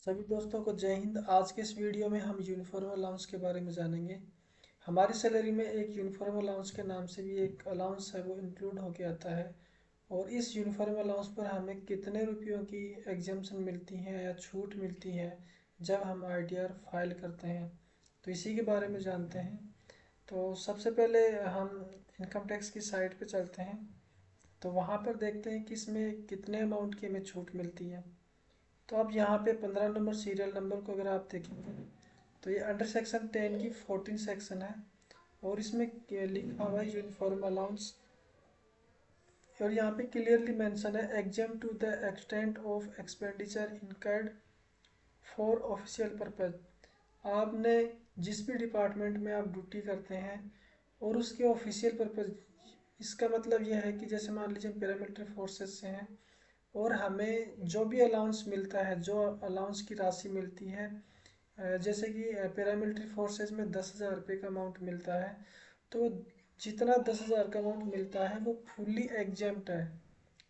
सभी दोस्तों को जय हिंद। आज के इस वीडियो में हम यूनिफॉर्म अलाउंस के बारे में जानेंगे। हमारी सैलरी में एक यूनिफॉर्म अलाउंस के नाम से भी एक अलाउंस है, वो इंक्लूड होके आता है। और इस यूनिफॉर्म अलाउंस पर हमें कितने रुपयों की एग्जाम्शन मिलती है या छूट मिलती है जब हम आईटीआर फाइल करते हैं, तो इसी के बारे में जानते हैं। तो सबसे पहले हम इनकम टैक्स की साइट पर चलते हैं। तो वहाँ पर देखते हैं कि इसमें कितने अमाउंट की हमें छूट मिलती है। तो अब यहाँ पे 15 नंबर सीरियल नंबर को अगर आप देखेंगे तो ये अंडर सेक्शन 10 की 14 सेक्शन है। और इसमें लिखा हुआ है यूनिफॉर्म अलाउंस। और यहाँ पे क्लियरली मेंशन है exempt to the extent of expenditure incurred for official purpose. आपने जिस भी डिपार्टमेंट में आप ड्यूटी करते हैं और उसके ऑफिशियल पर्पज, इसका मतलब यह है कि जैसे मान लीजिए हम पैरामिलिट्री फोर्सेस से हैं और हमें जो भी अलाउंस मिलता है, जो अलाउंस की राशि मिलती है, जैसे कि पैरामिलिट्री फोर्सेज में 10,000 रुपये का अमाउंट मिलता है। तो जितना 10,000 का अमाउंट मिलता है वो फुल्ली एग्जाम्प्ट है,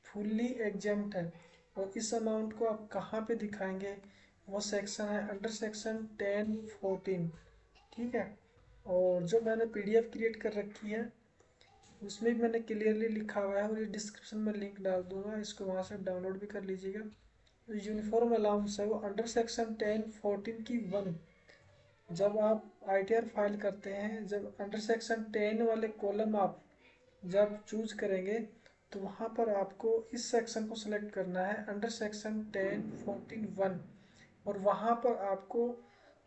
फुल्ली एग्जाम्प्ट है। और इस अमाउंट को आप कहाँ पे दिखाएंगे, वो सेक्शन है अंडर सेक्शन 10(14). ठीक है। और जो मैंने पीडीएफ क्रिएट कर रखी है उसमें भी मैंने क्लियरली लिखा हुआ है, और ये डिस्क्रिप्शन में लिंक डाल दूंगा, इसको वहाँ से डाउनलोड भी कर लीजिएगा। तो यूनिफॉर्म अलाउंस है वो अंडर सेक्शन 10(14) की 1। जब आप आईटीआर फाइल करते हैं, जब अंडर सेक्शन 10 वाले कॉलम आप जब चूज करेंगे तो वहाँ पर आपको इस सेक्शन को सिलेक्ट करना है अंडर सेक्शन 10(14)(1). और वहाँ पर आपको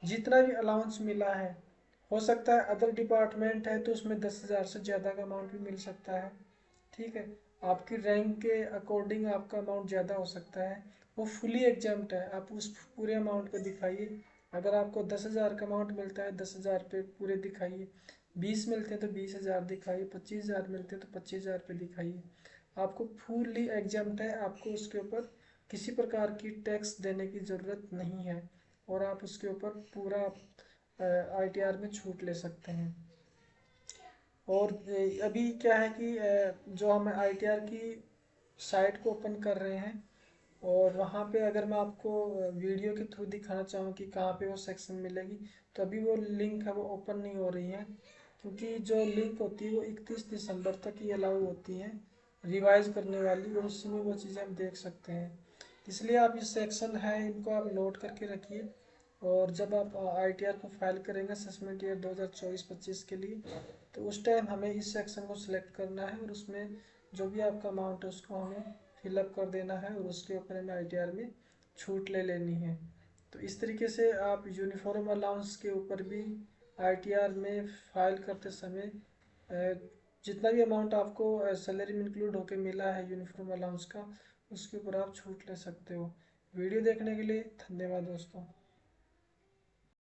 जितना भी अलाउंस मिला है, हो सकता है अदर डिपार्टमेंट है तो उसमें 10,000 से ज़्यादा का अमाउंट भी मिल सकता है। ठीक है। आपकी रैंक के अकॉर्डिंग आपका अमाउंट ज़्यादा हो सकता है। वो फुली एग्जाम्प्ट है, आप उस पूरे अमाउंट को दिखाइए। अगर आपको 10,000 का अमाउंट मिलता है 10,000 पे पूरे दिखाइए, 20 मिलते हैं तो 20,000 दिखाइए, 25,000 मिलते हैं तो 25,000 पे दिखाइए। आपको फुली एग्जाम्प्ट है, आपको उसके ऊपर किसी प्रकार की टैक्स देने की ज़रूरत नहीं है और आप उसके ऊपर पूरा आईटीआर में छूट ले सकते हैं। और अभी क्या है कि जो हम आईटीआर की साइट को ओपन कर रहे हैं, और वहाँ पे अगर मैं आपको वीडियो के थ्रू दिखाना चाहूँ कि कहाँ पे वो सेक्शन मिलेगी, तो अभी वो लिंक है वो ओपन नहीं हो रही है, क्योंकि जो लिंक होती है वो 31 दिसंबर तक ही अलाउ होती है रिवाइज करने वाली, और उसमें वो चीज़ें हम देख सकते हैं। इसलिए आप ये सेक्शन है इनको आप नोट करके रखिए। और जब आप आईटीआर को फाइल करेंगे असेसमेंट ईयर 2024-25 के लिए, तो उस टाइम हमें इस सेक्शन को सिलेक्ट करना है और उसमें जो भी आपका अमाउंट है उसको हमें फिलअप कर देना है और उसके ऊपर हमें आईटीआर में छूट ले लेनी है। तो इस तरीके से आप यूनिफॉर्म अलाउंस के ऊपर भी आईटीआर में फाइल करते समय जितना भी अमाउंट आपको सैलरी में इंक्लूड होकर मिला है यूनिफॉर्म अलाउंस का, उसके ऊपर आप छूट ले सकते हो। वीडियो देखने के लिए धन्यवाद दोस्तों।